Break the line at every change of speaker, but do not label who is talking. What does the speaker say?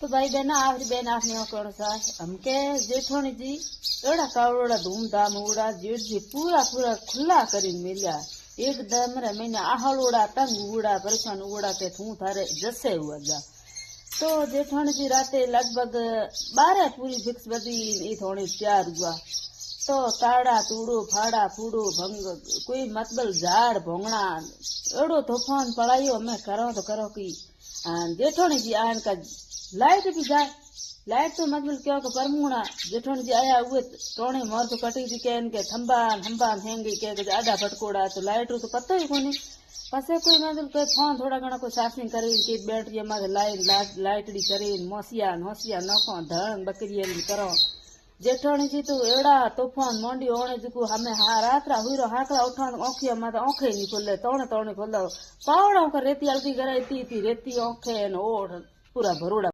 तो भाई बहन आखरी बहन आखने कौन सा हमके जेठोनी जी एड़ा कावड़ा धूमधाम उड़ा जेठ जी पूरा पूरा खुला कर मिलिया एकदम रे मैंने आहलोड़ा तंग उड़ा परेशान उड़ा के थू थारे जसे हुआ जा। तो जेठानी जी राते लगभग 12 पूरी फिक्स बदी ई थोड़ी तैयार हुआ। तो ताड़ा तूड़ो फाड़ा फूड़ो भंग कोई मतबल झाड़ भोंगना एड़ो तूफान पड़ाइयो मैं करो तो करो की जेठोनी जी आन का लाइट भी जाए लाइट तो मतलब क्यों के परमुणा जेठोनी जी आया हुए टोणे मोर तो कटी थी के इनके थंबा थंबा हेंगी के आधा फटकोड़ा तो लाइट तो पता ही कोनी पसे कोई मतलब कोई फोन थोड़ा घना कोई साफिंग करी के बैटरी में लाइटड़ी करी मोसिया नोसिया नखो धन बकरी करो। जेठोनी जी तो एड़ा तूफान मोंडी होने जो हमें रात्रा हुई हाकड़ा उठा औखिया में औखे नहीं खोले तोड़े तोड़े खोलो पावड़ा रेती हल्दी कराई थी रेती औखे ओढ़ पूरा भरोड़ा।